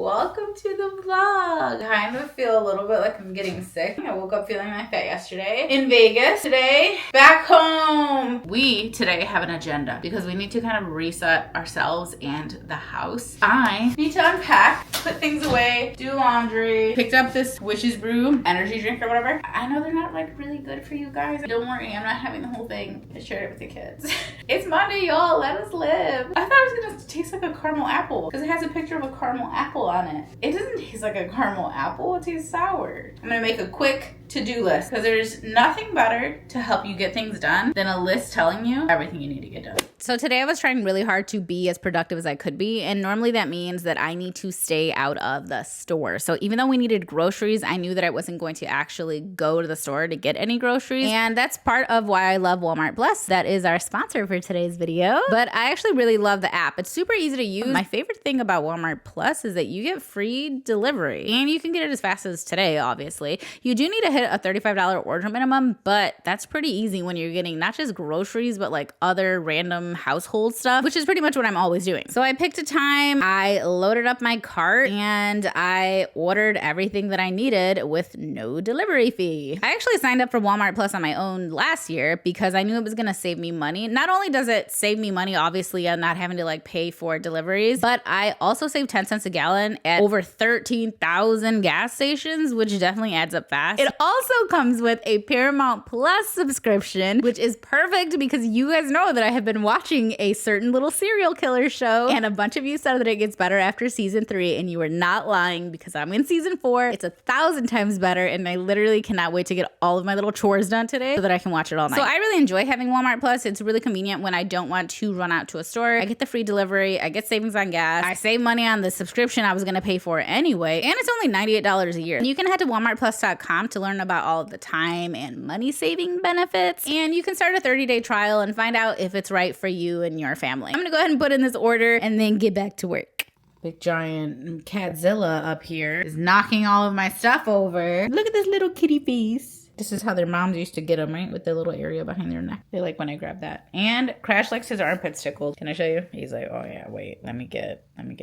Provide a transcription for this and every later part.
Welcome to the vlog. I kind of feel a little bit like I'm getting sick. I woke up feeling like that yesterday in Vegas. Today, back home. We today have an agenda because we need to kind of reset ourselves and the house. I need to unpack, put things away, do laundry. Picked up this witch's brew energy drink or whatever. I know they're not like really good for you guys. Don't worry, I'm not having the whole thing. I shared it with the kids. It's Monday, y'all. Let us live. I thought it was gonna taste like a caramel apple because it has a picture of a caramel apple on it. It doesn't taste like a caramel apple. It tastes sour. I'm gonna make a quick to-do list because there's nothing better to help you get things done than a list telling you everything you need to get done. So today I was trying really hard to be as productive as I could be, and normally that means that I need to stay out of the store. So even though we needed groceries, I knew that I wasn't going to actually go to the store to get any groceries, and that's part of why I love Walmart Plus. That is our sponsor for today's video, but I actually really love the app. It's super easy to use. My favorite thing about Walmart Plus is that you get free delivery, and you can get it as fast as today, obviously. You do need to hit a $35 order minimum, but that's pretty easy when you're getting not just groceries, but like other random household stuff, which is pretty much what I'm always doing. So I picked a time, I loaded up my cart, and I ordered everything that I needed with no delivery fee. I actually signed up for Walmart Plus on my own last year because I knew it was gonna save me money. Not only does it save me money, obviously, I'm not having to like pay for deliveries, but I also save 10 cents a gallon at over 13,000 gas stations, which definitely adds up fast. It also comes with a Paramount Plus subscription, which is perfect because you guys know that I have been watching a certain little serial killer show, and a bunch of you said that it gets better after season 3, and you are not lying because I'm in season 4. It's 1,000 times better, and I literally cannot wait to get all of my little chores done today so that I can watch it all night. So I really enjoy having Walmart Plus. It's really convenient when I don't want to run out to a store. I get the free delivery, I get savings on gas, I save money on the subscription I was gonna pay for anyway, and it's only $98 a year. And you can head to walmartplus.com to learn about all of the time and money saving benefits, and you can start a 30-day trial and find out if it's right for you and your family. I'm gonna go ahead and put in this order and then get back to work. Big giant Catzilla up here is knocking all of my stuff over. Look at this little kitty face. This is how their moms used to get them, right? With the little area behind their neck. They like when I grab that. And Crash likes his armpits tickled. Can I show you? He's like, oh yeah, wait, let me get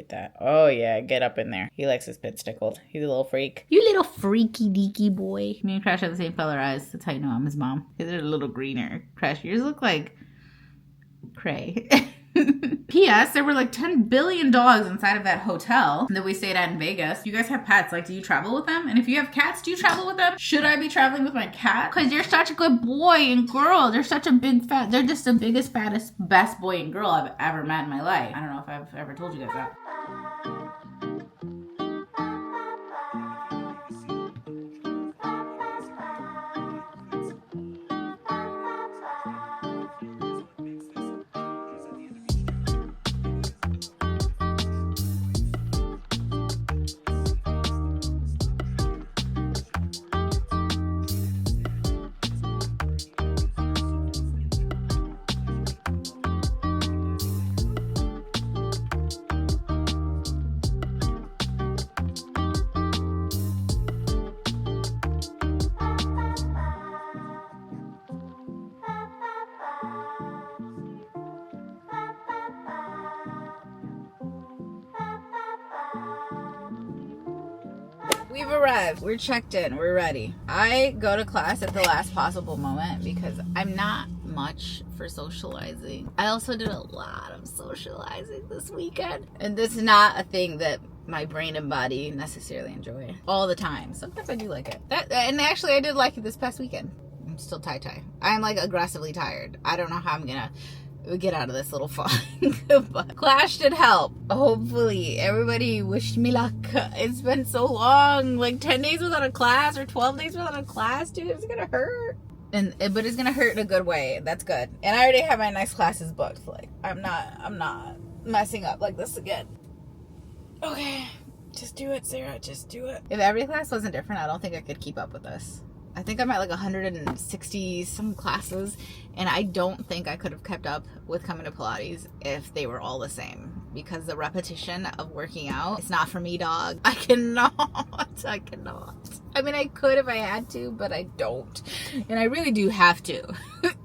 that. Oh yeah, get up in there. He likes his pits tickled. He's a little freak. You little freaky deaky boy. Me and Crash have the same color eyes. That's how you know I'm his mom. Because they're a little greener. Crash, yours look like Cray. P.S. There were like 10 billion dogs inside of that hotel that we stayed at in Vegas. You guys have pets. Like, do you travel with them? And if you have cats, do you travel with them? Should I be traveling with my cat? Because you're such a good boy and girl. They're such a big fat. They're just the biggest, fattest, best boy and girl I've ever met in my life. I don't know if I've ever told you guys that. We've arrived. We're checked in. We're ready. I go to class at the last possible moment because I'm not much for socializing. I also did a lot of socializing this weekend, and this is not a thing that my brain and body necessarily enjoy all the time. Sometimes I do like it. And actually I did like it this past weekend. I'm still tie-tie. I'm like aggressively tired. I don't know how I'm gonna get out of this little fog. But class did help. Hopefully everybody wished me luck. It's been so long, like 10 days without a class or 12 days without a class, dude. It's gonna hurt, but it's gonna hurt in a good way. That's good. And I already have my next classes booked. Like I'm not messing up like this again. Okay, just do it, Sarah. Just do it. If every class wasn't different, I don't think I could keep up with this. I think I'm at like 160 some classes, and I don't think I could have kept up with coming to Pilates if they were all the same, because the repetition of working out, it's not for me, dog. I cannot. I mean, I could if I had to, but I don't. And I really do have to.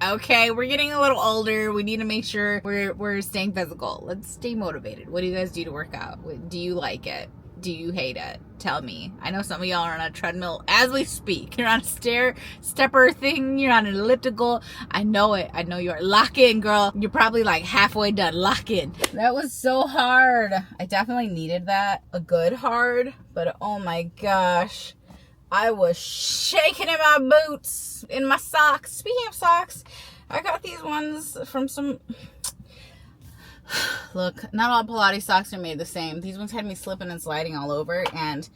Okay, we're getting a little older. We need to make sure we're staying physical. Let's stay motivated. What do you guys do to work out? Do you like it? do you hate it? Tell me. I know some of y'all are on a treadmill as we speak. You're on a stepper thing. You're on an elliptical. I know it. I know you are. Lock in, girl. You're probably like halfway done. Lock in. That was so hard. I definitely needed that. A good hard. But oh my gosh. I was shaking in my boots, in my socks. Speaking of socks, I got these ones from some... Look, not all Pilates socks are made the same. These ones had me slipping and sliding all over, and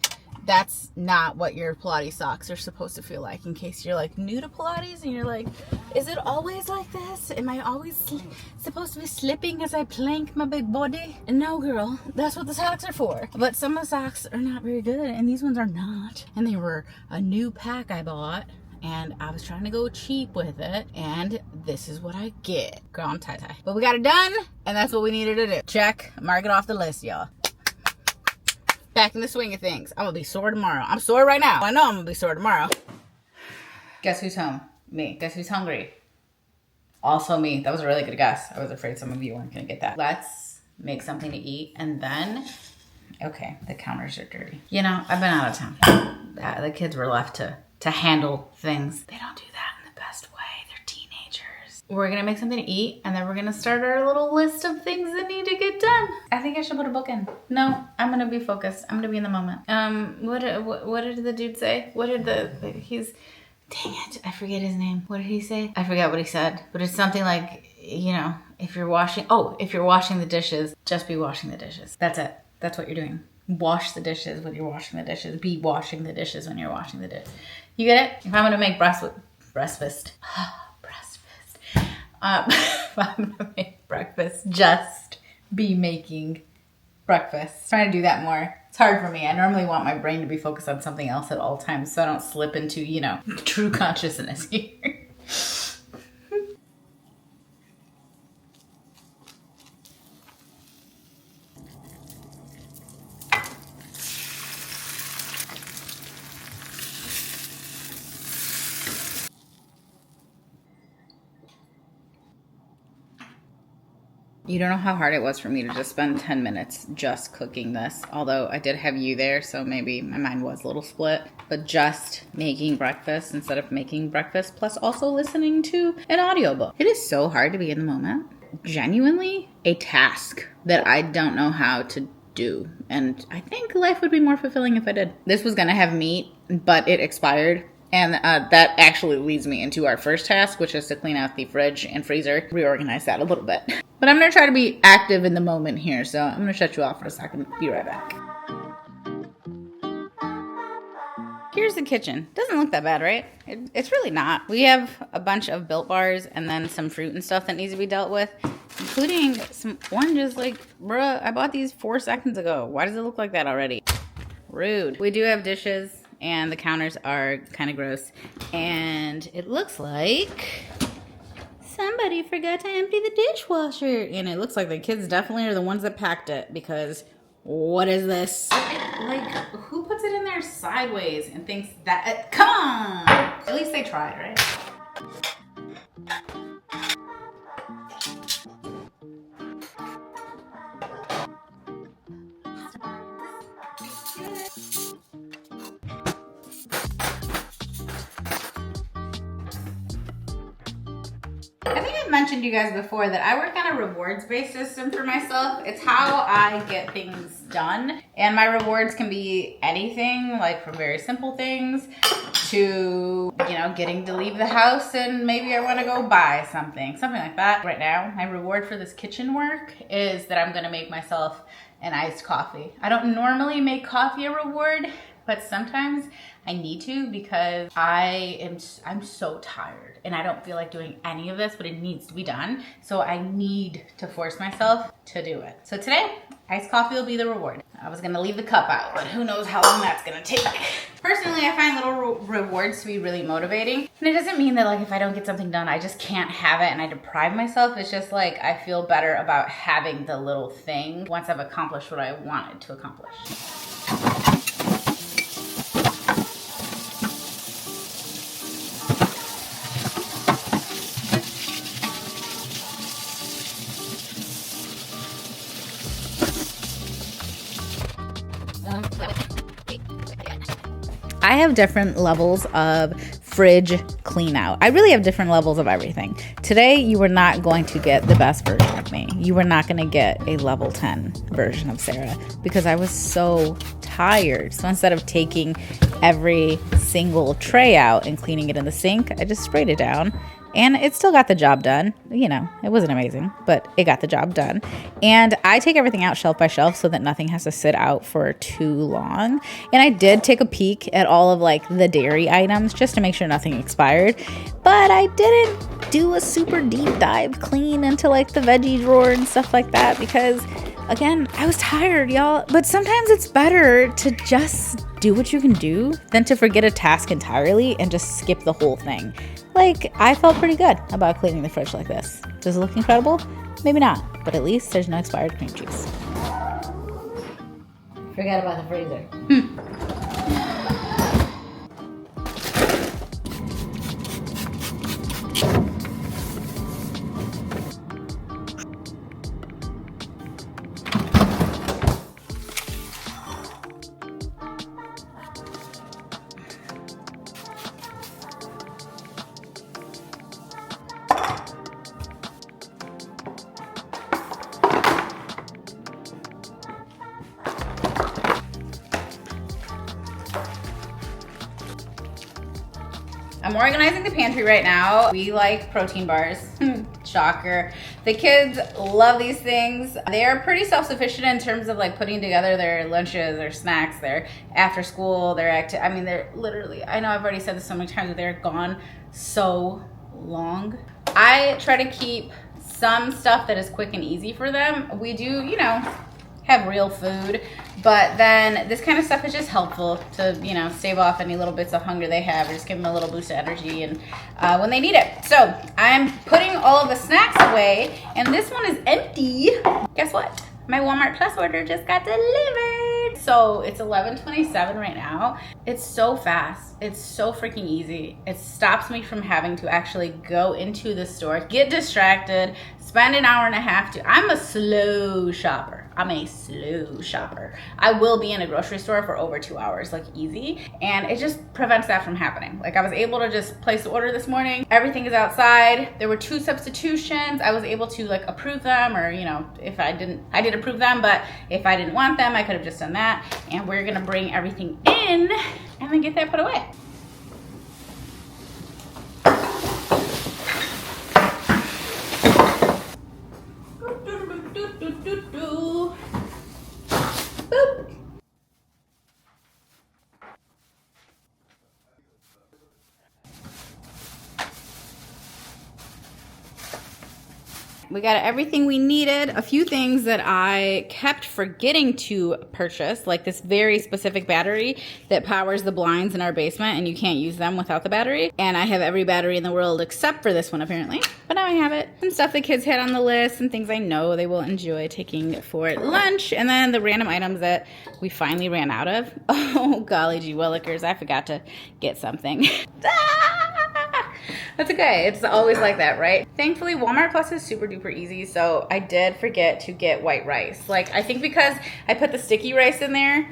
that's not what your Pilates socks are supposed to feel like. In case you're like new to Pilates and you're like, is it always like this? Am I always supposed to be slipping as I plank my big body? No, girl, that's what the socks are for. But some of the socks are not very good, and these ones are not. And they were a new pack I bought. And I was trying to go cheap with it, and this is what I get. Girl, I'm tie-tie. But we got it done, and that's what we needed to do. Check. Mark it off the list, y'all. Back in the swing of things. I'm gonna be sore tomorrow. I'm sore right now. I know I'm gonna be sore tomorrow. Guess who's home? Me. Guess who's hungry? Also me. That was a really good guess. I was afraid some of you weren't gonna get that. Let's make something to eat, and then... Okay, the counters are dirty. You know, I've been out of town. The kids were left to handle things. They don't do that in the best way. They're teenagers. We're gonna make something to eat, and then we're gonna start our little list of things that need to get done. I think I should put a book in. No, I'm gonna be focused. I'm gonna be in the moment. What did the dude say? Dang it, I forget his name. What did he say? I forget what he said, but it's something like, you know, if you're washing the dishes, just be washing the dishes. That's it. That's what you're doing. Wash the dishes when you're washing the dishes. Be washing the dishes when you're washing the dishes. You get it? If I'm gonna make breakfast, if I'm gonna make breakfast, just be making breakfast. Trying to do that more. It's hard for me. I normally want my brain to be focused on something else at all times, so I don't slip into, you know, true consciousness here. You don't know how hard it was for me to just spend 10 minutes just cooking this. Although I did have you there, so maybe my mind was a little split. But just making breakfast instead of making breakfast, plus also listening to an audiobook. It is so hard to be in the moment. Genuinely a task that I don't know how to do. And I think life would be more fulfilling if I did. This was gonna have meat, but it expired. And that actually leads me into our first task, which is to clean out the fridge and freezer, reorganize that a little bit. But I'm going to try to be active in the moment here, so I'm going to shut you off for a second. Be right back. Here's the kitchen. Doesn't look that bad, right? It's really not. We have a bunch of Built Bars and then some fruit and stuff that needs to be dealt with, including some oranges. Like, bruh, I bought these 4 seconds ago. Why does it look like that already? Rude. We do have dishes. And the counters are kind of gross. And it looks like somebody forgot to empty the dishwasher. And it looks like the kids definitely are the ones that packed it. Because what is this? Like, who puts it in there sideways and thinks that... come on! At least they tried, right? I think I've mentioned to you guys before that I work on a rewards-based system for myself. It's how I get things done. And my rewards can be anything, like from very simple things to, you know, getting to leave the house and maybe I want to go buy something like that. Right now, my reward for this kitchen work is that I'm going to make myself an iced coffee. I don't normally make coffee a reward, but sometimes I need to because I'm so tired and I don't feel like doing any of this, but it needs to be done. So I need to force myself to do it. So today, iced coffee will be the reward. I was gonna leave the cup out, but who knows how long that's gonna take. Personally, I find little rewards to be really motivating. And it doesn't mean that like if I don't get something done, I just can't have it and I deprive myself. It's just like I feel better about having the little thing once I've accomplished what I wanted to accomplish. I have different levels of fridge clean out. I really have different levels of everything. Today, you were not going to get the best version of me. You were not going to get a level 10 version of Sarah because I was so tired. So instead of taking every single tray out and cleaning it in the sink, I just sprayed it down. And it still got the job done. You know, it wasn't amazing, but it got the job done. And I take everything out shelf by shelf so that nothing has to sit out for too long. And I did take a peek at all of like the dairy items just to make sure nothing expired. But I didn't do a super deep dive clean into like the veggie drawer and stuff like that because, again, I was tired, y'all. But sometimes it's better to just do what you can do than to forget a task entirely and just skip the whole thing. Like, I felt pretty good about cleaning the fridge like this. Does it look incredible? Maybe not, but at least there's no expired cream cheese. Forget about the freezer. I'm organizing the pantry right now. We like protein bars. Shocker. The kids love these things. They are pretty self-sufficient in terms of like putting together their lunches, their snacks, their after school, I mean, they're literally, I know I've already said this so many times, but they're gone so long. I try to keep some stuff that is quick and easy for them. We do, you know, have real food, but then this kind of stuff is just helpful to, you know, stave off any little bits of hunger they have or just give them a little boost of energy and when they need it. So I'm putting all of the snacks away and this one is empty. Guess what? My Walmart Plus order just got delivered. So it's 11:27 right now. It's so fast. It's so freaking easy. It stops me from having to actually go into the store, get distracted, spend an hour and a half I'm a slow shopper. I will be in a grocery store for over 2 hours, like easy. And it just prevents that from happening. Like I was able to just place the order this morning. Everything is outside. There were 2 substitutions. I was able to like approve them or, you know, if I did approve them, but if I didn't want them, I could have just done that. And we're gonna bring everything in and then get that put away. Boop. We got everything we needed. A few things that I kept forgetting to purchase, like this very specific battery that powers the blinds in our basement and you can't use them without the battery. And I have every battery in the world except for this one apparently, but now I have it. Some stuff the kids had on the list and things I know they will enjoy taking for lunch. And then the random items that we finally ran out of. Oh, golly gee willikers, I forgot to get something. That's okay. It's always like that, right? Thankfully, Walmart Plus is super duper easy, so I did forget to get white rice. Like, I think because I put the sticky rice in there,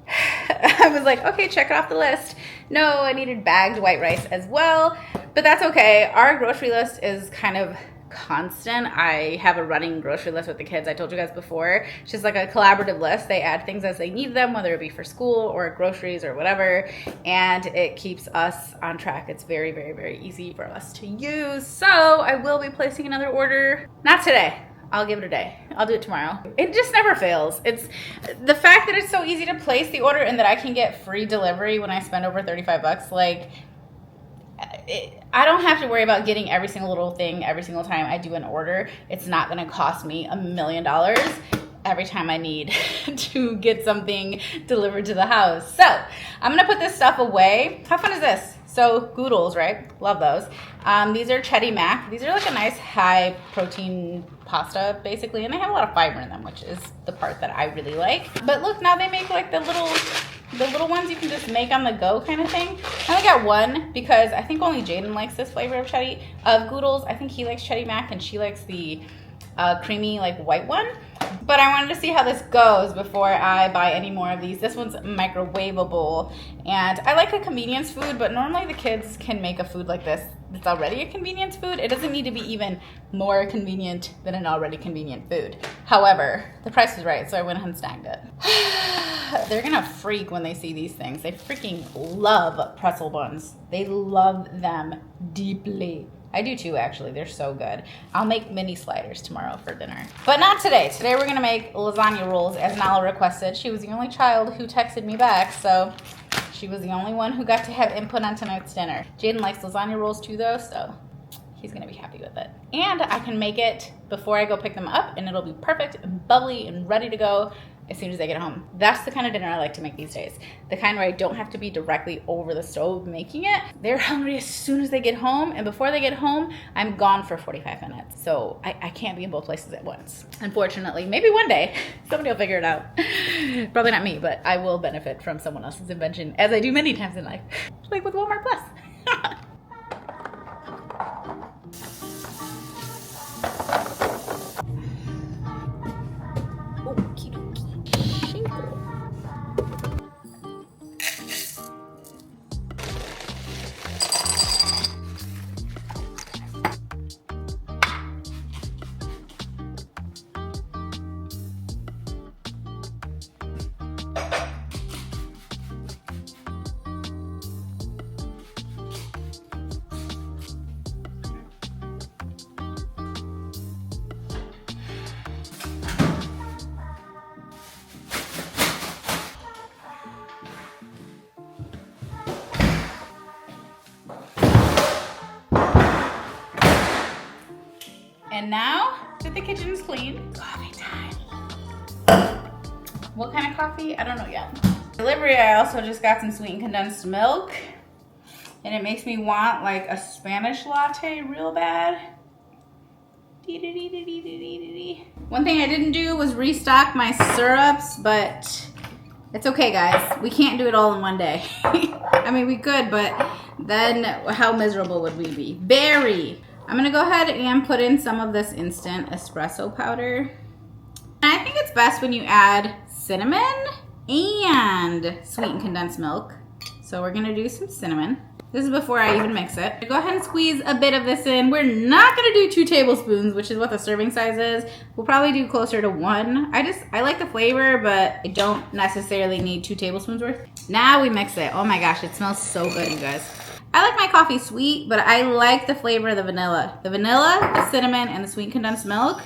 I was like, okay, check it off the list. No, I needed bagged white rice as well, but that's okay. Our grocery list is kind of constant. I have a running grocery list with the kids. I told you guys before. It's just like a collaborative list. They add things as they need them, whether it be for school or groceries or whatever, and it keeps us on track. It's very, very, very easy for us to use. So I will be placing another order. Not today. I'll give it a day. I'll do it tomorrow. It just never fails. It's the fact that it's so easy to place the order and that I can get free delivery when I spend over 35 bucks. Like, I don't have to worry about getting every single little thing every single time I do an order. It's not going to cost me $1 million every time I need to get something delivered to the house. So I'm going to put this stuff away. How fun is this? So Goodles, right? Love those. These are Chetty Mac. These are like a nice high protein pasta basically, and they have a lot of fiber in them, which is the part that I really like. But look, now they make like the little ones you can just make on the go kind of thing. I only got one because I think only Jaden likes this flavor of Goodles. I think he likes Chetty Mac and she likes the creamy like white one. But I wanted to see how this goes before I buy any more of these. This one's microwavable, and I like a convenience food, but normally the kids can make a food like this that's already a convenience food. It doesn't need to be even more convenient than an already convenient food. However, the price was right, so I went ahead and snagged it. They're gonna freak when they see these things. They freaking love pretzel buns. They love them deeply. I do too, actually. They're so good. I'll make mini sliders tomorrow for dinner. But not today. Today we're gonna make lasagna rolls as Nala requested. She was the only child who texted me back, so she was the only one who got to have input on tonight's dinner. Jaden likes lasagna rolls too though, so he's gonna be happy with it. And I can make it before I go pick them up, and it'll be perfect and bubbly and ready to go as soon as I get home. That's the kind of dinner I like to make these days. The kind where I don't have to be directly over the stove making it. They're hungry as soon as they get home, and before they get home, I'm gone for 45 minutes. So I can't be in both places at once. Unfortunately, maybe one day, somebody will figure it out. Probably not me, but I will benefit from someone else's invention, as I do many times in life. Like with Walmart Plus. And now that the kitchen is clean, coffee time. What kind of coffee? I don't know yet. Delivery, I also just got some sweetened condensed milk, and it makes me want like a Spanish latte real bad. One thing I didn't do was restock my syrups, but it's okay, guys. We can't do it all in one day. I mean, we could, but then how miserable would we be? Very. I'm gonna go ahead and put in some of this instant espresso powder. And I think it's best when you add cinnamon and sweetened condensed milk. So we're gonna do some cinnamon. This is before I even mix it. Go ahead and squeeze a bit of this in. We're not gonna do 2 tablespoons, which is what the serving size is. We'll probably do closer to 1. I like the flavor, but I don't necessarily need 2 tablespoons worth. Now we mix it. Oh my gosh, it smells so good, you guys. I like my coffee sweet, but I like the flavor of the vanilla. The vanilla, the cinnamon, and the sweet condensed milk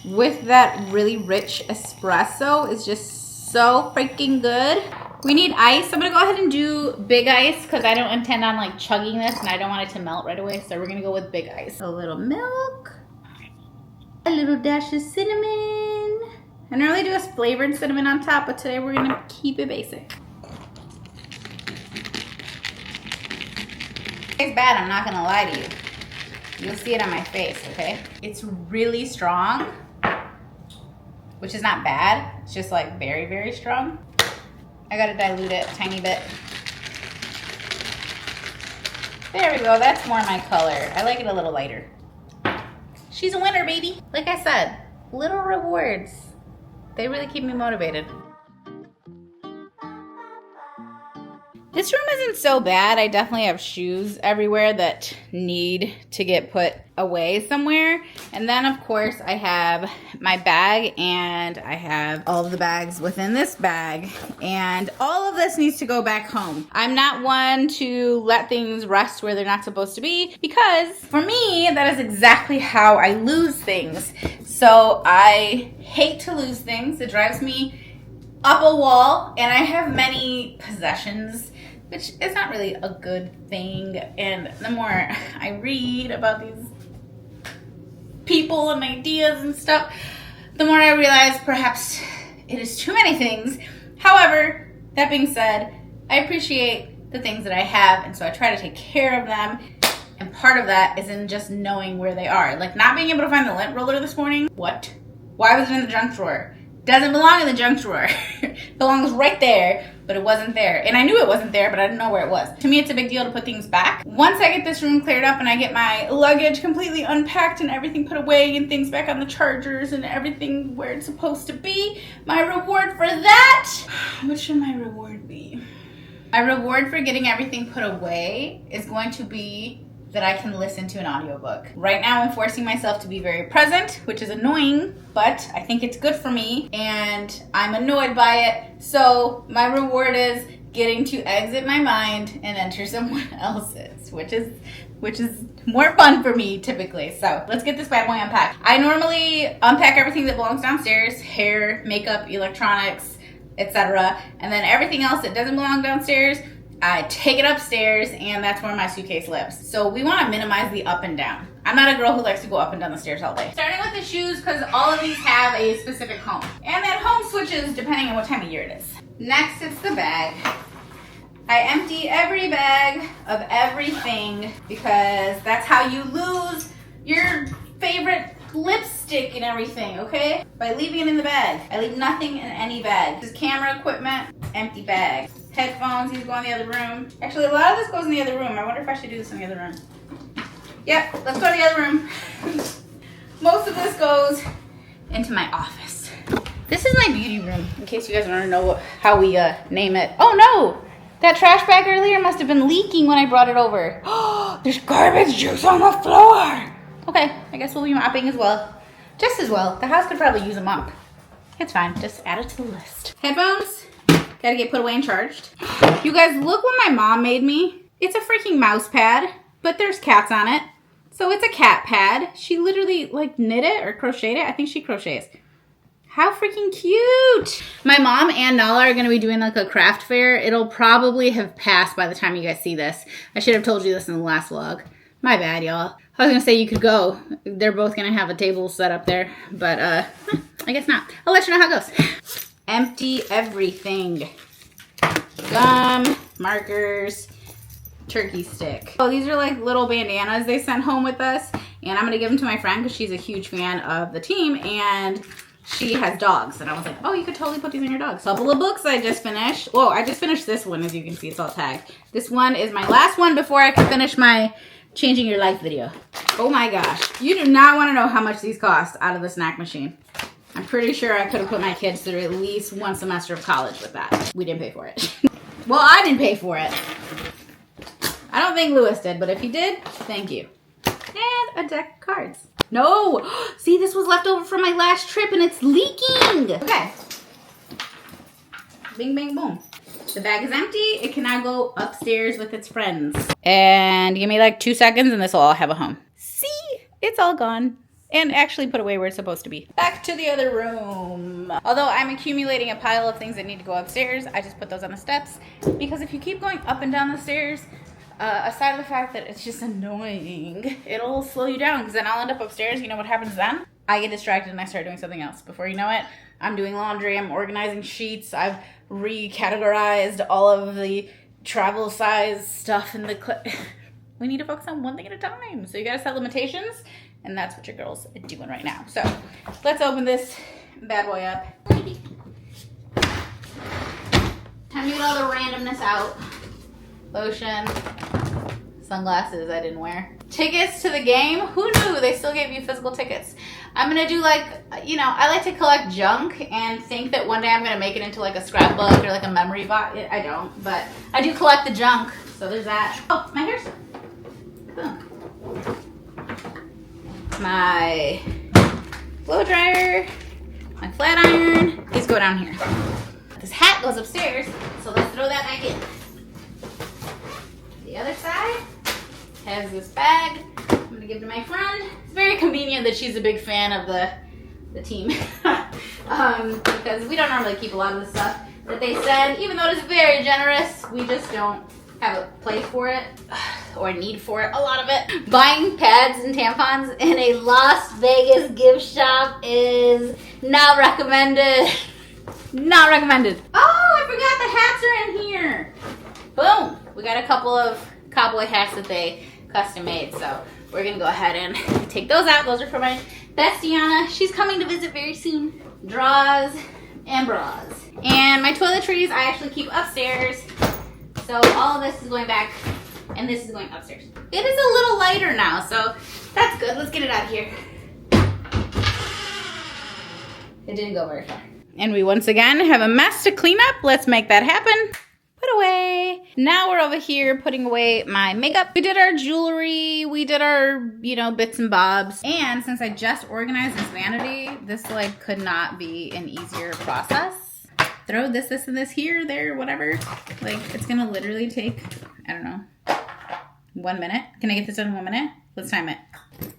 with that really rich espresso is just so freaking good. We need ice. I'm gonna go ahead and do big ice because I don't intend on like chugging this and I don't want it to melt right away. So we're gonna go with big ice. A little milk, a little dash of cinnamon. I normally do a flavored cinnamon on top, but today we're gonna keep it basic. It's bad, I'm not gonna lie to you. You'll see it on my face, okay? It's really strong, which is not bad. It's just like very, very strong. I gotta dilute it a tiny bit. There we go, that's more my color. I like it a little lighter. She's a winner, baby. Like I said, little rewards. They really keep me motivated. This room isn't so bad. I definitely have shoes everywhere that need to get put away somewhere. And then of course I have my bag, and I have all of the bags within this bag, and all of this needs to go back home. I'm not one to let things rest where they're not supposed to be, because for me, that is exactly how I lose things. So I hate to lose things. It drives me up a wall, and I have many possessions, which is not really a good thing. And the more I read about these people and ideas and stuff, the more I realize perhaps it is too many things. However, that being said, I appreciate the things that I have, and so I try to take care of them. And part of that is in just knowing where they are. Like not being able to find the lint roller this morning. What? Why was it in the junk drawer? Doesn't belong in the junk drawer. Belongs right there, but it wasn't there. And I knew it wasn't there, but I didn't know where it was. To me, it's a big deal to put things back. Once I get this room cleared up and I get my luggage completely unpacked and everything put away and things back on the chargers and everything where it's supposed to be, my reward for that, what should my reward be? My reward for getting everything put away is going to be that I can listen to an audiobook. Right now I'm forcing myself to be very present, which is annoying, but I think it's good for me and I'm annoyed by it. So my reward is getting to exit my mind and enter someone else's, which is more fun for me typically. So let's get this bad boy unpacked. I normally unpack everything that belongs downstairs, hair, makeup, electronics, etc. And then everything else that doesn't belong downstairs, I take it upstairs, and that's where my suitcase lives. So we want to minimize the up and down. I'm not a girl who likes to go up and down the stairs all day. Starting with the shoes, because all of these have a specific home. And that home switches depending on what time of year it is. Next, it's the bag. I empty every bag of everything because that's how you lose your favorite lipstick and everything, okay? By leaving it in the bag. I leave nothing in any bag. This is camera equipment, empty bag. Headphones, these go in the other room. Actually, a lot of this goes in the other room. I wonder if I should do this in the other room. Yep, let's go to the other room. Most of this goes into my office. This is my beauty room, in case you guys want to know how we name it. Oh no! That trash bag earlier must have been leaking when I brought it over. Oh, there's garbage juice on the floor! Okay, I guess we'll be mopping as well. Just as well. The house could probably use a mop. It's fine, just add it to the list. Headphones. Gotta get put away and charged. You guys, look what my mom made me. It's a freaking mouse pad, but there's cats on it. So it's a cat pad. She literally like knit it or crocheted it. I think she crochets. How freaking cute. My mom and Nala are gonna be doing like a craft fair. It'll probably have passed by the time you guys see this. I should have told you this in the last vlog. My bad, y'all. I was gonna say you could go. They're both gonna have a table set up there, but I guess not. I'll let you know how it goes. Empty everything. Gum, markers, turkey stick. Oh, these are like little bandanas they sent home with us, and I'm gonna give them to my friend because she's a huge fan of the team and she has dogs. And I was like, oh, you could totally put these in your dogs. Couple of books I just finished. Whoa, I just finished this one. As you can see, it's all tagged. This one is my last one before I can finish my Changing Your Life video. Oh my gosh. You do not want to know how much these cost out of the snack machine. I'm pretty sure I could have put my kids through at least one semester of college with that. We didn't pay for it. Well, I didn't pay for it. I don't think Lewis did, but if he did, thank you. And a deck of cards. No! See, this was left over from my last trip and it's leaking! Okay. Bing, bang, boom. The bag is empty. It can now go upstairs with its friends. And give me like 2 seconds and this will all have a home. See? It's all gone. And actually put away where it's supposed to be. Back to the other room. Although I'm accumulating a pile of things that need to go upstairs, I just put those on the steps. Because if you keep going up and down the stairs, aside from the fact that it's just annoying, it'll slow you down. Because then I'll end up upstairs. You know what happens then? I get distracted and I start doing something else. Before you know it, I'm doing laundry, I'm organizing sheets, I've recategorized all of the travel size stuff in the we need to focus on one thing at a time. So you gotta set limitations, and that's what your girl's doing right now. So let's open this bad boy up. Time to get all the randomness out. Lotion, sunglasses I didn't wear. Tickets to the game. Who knew they still gave you physical tickets? I'm gonna do like, you know, I like to collect junk and think that one day I'm gonna make it into like a scrapbook or like a memory box. I don't, but I do collect the junk. So there's that. Oh, my hair's boom. My blow dryer, my flat iron. These go down here. This hat goes upstairs, so let's throw that back in. The other side has this bag I'm gonna give to my friend. It's very convenient that she's a big fan of the team because we don't normally keep a lot of the stuff that they send, even though it is very generous. We just don't have a place for it or need for it, a lot of it. Buying pads and tampons in a Las Vegas gift shop is not recommended. Not recommended. Oh, I forgot the hats are in here. Boom. We got a couple of cowboy hats that they custom made, so we're gonna go ahead and take those out. Those are for my bestie Anna. She's coming to visit very soon. drawers, and bras. And my toiletries I actually keep upstairs. So all of this is going back and this is going upstairs. It is a little lighter now, so that's good. Let's get it out of here. It didn't go very far. And we once again have a mess to clean up. Let's make that happen. Put away. Now we're over here putting away my makeup. We did our jewelry. We did our, bits and bobs. And since I just organized this vanity, this like could not be an easier process. Throw this, and this here, there, whatever. Like it's gonna literally take, I don't know, 1 minute. Can I get this done in 1 minute? Let's time it.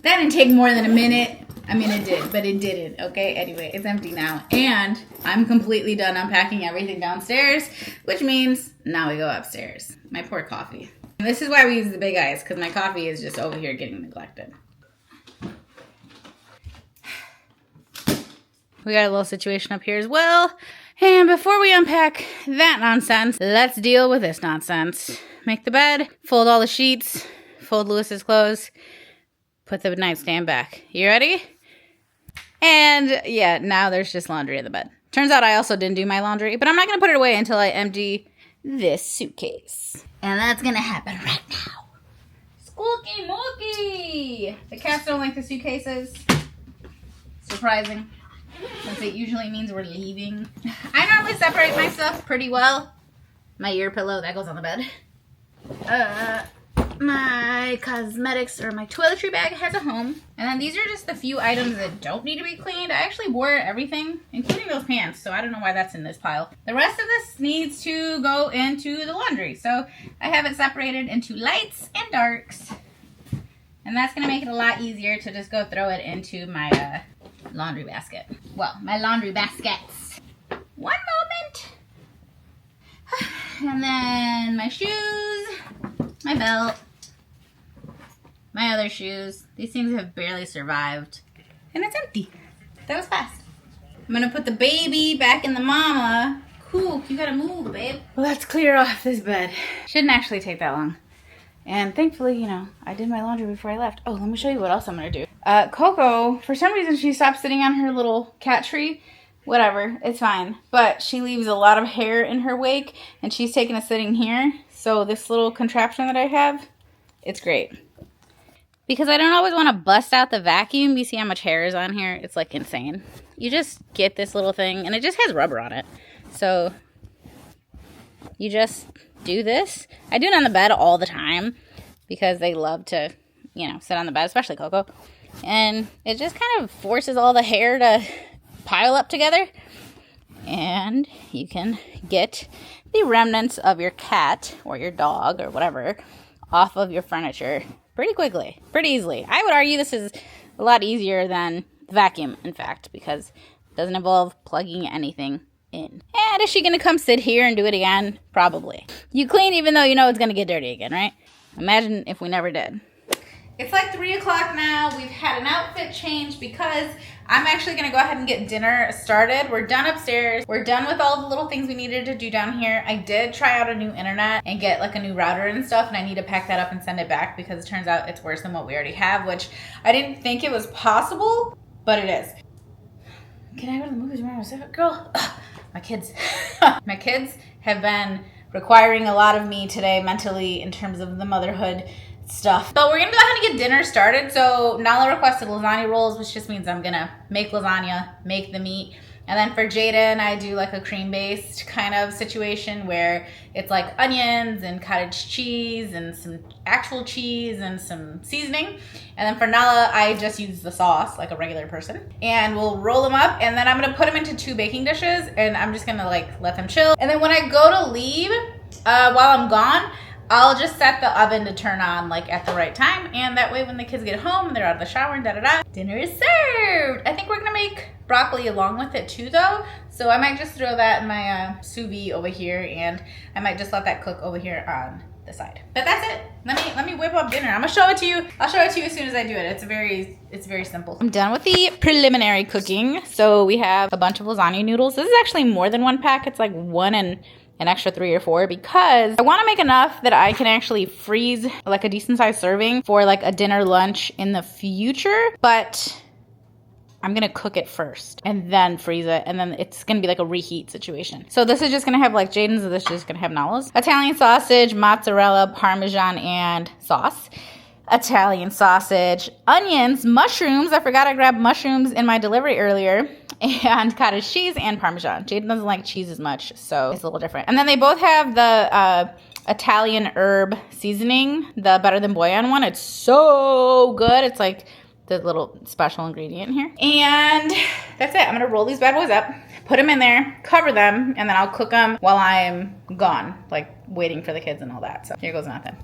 That didn't take more than a minute. I mean, it did, but it didn't, okay? Anyway, it's empty now. And I'm completely done unpacking everything downstairs, which means now we go upstairs. My poor coffee. And this is why we use the big eyes, because my coffee is just over here getting neglected. We got a little situation up here as well. And before we unpack that nonsense, let's deal with this nonsense. Make the bed, fold all the sheets, fold Lewis's clothes, put the nightstand back. You ready? And yeah, now there's just laundry in the bed. Turns out I also didn't do my laundry, but I'm not going to put it away until I empty this suitcase. And that's going to happen right now. Squawky Mookie! The cats don't like the suitcases. Surprising. Since it usually means we're leaving. I normally separate my stuff pretty well. My ear pillow, that goes on the bed. My cosmetics or my toiletry bag has a home. And then these are just the few items that don't need to be cleaned. I actually wore everything, including those pants, so I don't know why that's in this pile. The rest of this needs to go into the laundry. So I have it separated into lights and darks. And that's going to make it a lot easier to just go throw it into my laundry basket. Well, my laundry baskets. One moment. And then my shoes, my belt, my other shoes. These things have barely survived. And it's empty. That was fast. I'm going to put the baby back in the mama. Cool, you gotta move, babe. Let's clear off this bed. Shouldn't actually take that long. And thankfully, I did my laundry before I left. Oh, let me show you what else I'm going to do. Coco, for some reason, she stopped sitting on her little cat tree. Whatever, it's fine. But she leaves a lot of hair in her wake, and she's taking a sitting here. So this little contraption that I have, it's great. Because I don't always want to bust out the vacuum. You see how much hair is on here? It's like insane. You just get this little thing, and it just has rubber on it. So you just do this. I do it on the bed all the time because they love to, sit on the bed, especially Coco. And it just kind of forces all the hair to pile up together. And you can get the remnants of your cat or your dog or whatever off of your furniture pretty quickly, pretty easily. I would argue this is a lot easier than the vacuum, in fact, because it doesn't involve plugging anything in. And is she going to come sit here and do it again? Probably. You clean even though you know it's going to get dirty again, right? Imagine if we never did. It's like 3 o'clock now. We've had an outfit change because I'm actually going to go ahead and get dinner started. We're done upstairs. We're done with all the little things we needed to do down here. I did try out a new internet and get like a new router and stuff, and I need to pack that up and send it back because it turns out it's worse than what we already have, which I didn't think it was possible, but it is. Can I go to the movies tomorrow? Girl, my kids. My kids have been requiring a lot of me today mentally in terms of the motherhood stuff. But we're gonna go ahead and get dinner started. So Nala requested lasagna rolls, which just means I'm gonna make lasagna, make the meat. And then for Jaden, I do like a cream-based kind of situation where it's like onions and cottage cheese and some actual cheese and some seasoning. And then for Nala, I just use the sauce like a regular person. And we'll roll them up, and then I'm gonna put them into 2 baking dishes, and I'm just gonna like let them chill. And then when I go to leave, while I'm gone, I'll just set the oven to turn on like at the right time, and that way when the kids get home and they're out of the shower and dinner is served. I think we're gonna make broccoli along with it too though, so I might just throw that in my sous vide over here, and I might just let that cook over here on the side. But that's it. Let me whip up dinner. I'm gonna show it to you. I'll show it to you as soon as I do it. It's very simple. I'm done with the preliminary cooking. So we have a bunch of lasagna noodles. This is actually more than 1 pack. It's like 1 and an extra 3 or 4 because I want to make enough that I can actually freeze like a decent sized serving for like a dinner lunch in the future. But I'm gonna cook it first and then freeze it, and then it's gonna be like a reheat situation. So this is just gonna have like Jaden's, and this is just gonna have Nala's. Italian sausage, mozzarella, Parmesan, and sauce. Italian sausage, onions, mushrooms. I forgot I grabbed mushrooms in my delivery earlier, and cottage cheese and Parmesan. Jaden doesn't like cheese as much, so it's a little different. And then they both have the Italian herb seasoning, the Better Than Bouillon one. It's so good. It's like the little special ingredient here. And that's it. I'm gonna roll these bad boys up, put them in there, cover them, and then I'll cook them while I'm gone, like waiting for the kids and all that. So here goes nothing.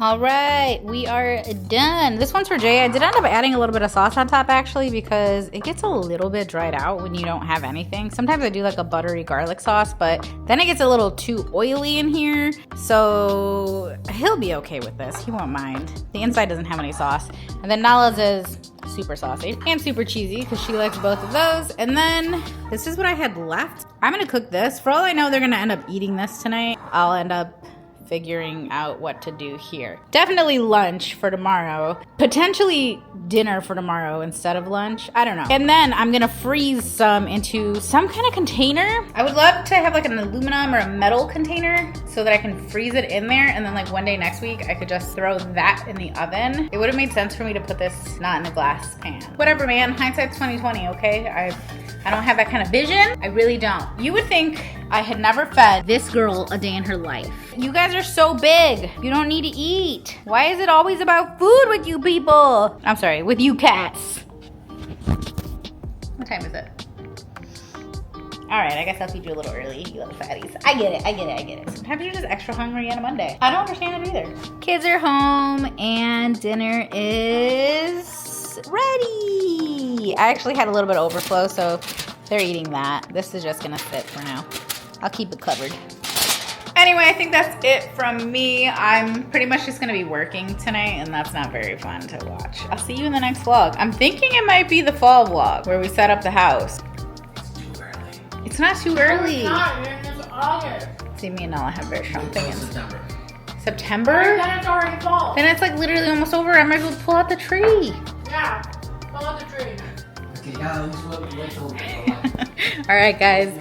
All right, we are done. This one's for Jay. I did end up adding a little bit of sauce on top actually because it gets a little bit dried out when you don't have anything. Sometimes I do like a buttery garlic sauce, but then it gets a little too oily in here. So he'll be okay with this. He won't mind. The inside doesn't have any sauce. And then Nala's is super saucy and super cheesy because she likes both of those. And then this is what I had left. I'm gonna cook this. For all I know, they're gonna end up eating this tonight. I'll end up figuring out what to do here. Definitely lunch for tomorrow. Potentially dinner for tomorrow instead of lunch. I don't know. And then I'm gonna freeze some into some kind of container. I would love to have like an aluminum or a metal container so that I can freeze it in there, and then like one day next week I could just throw that in the oven. It would have made sense for me to put this not in a glass pan. Whatever, man. Hindsight's 20/20, okay? I don't have that kind of vision. I really don't. You would think I had never fed this girl a day in her life. You guys are so big. You don't need to eat. Why is it always about food with you people? I'm sorry, with you cats. What time is it? All right, I guess I'll feed you a little early, you little fatties. I get it. Sometimes you're just extra hungry on a Monday. I don't understand it either. Kids are home and dinner is ready. I actually had a little bit of overflow, so they're eating that. This is just gonna sit for now. I'll keep it covered. Anyway, I think that's it from me. I'm pretty much just gonna be working tonight, and that's not very fun to watch. I'll see you in the next vlog. I'm thinking it might be the fall vlog where we set up the house. It's too early. It's not too early. It's not. It's August. See, me and Nala have very strong opinions. September. September? Then it's already fall. Then it's like literally almost over. I might as well pull out the tree. Yeah. Pull out the tree. Okay, yeah, let's wait till All right, guys.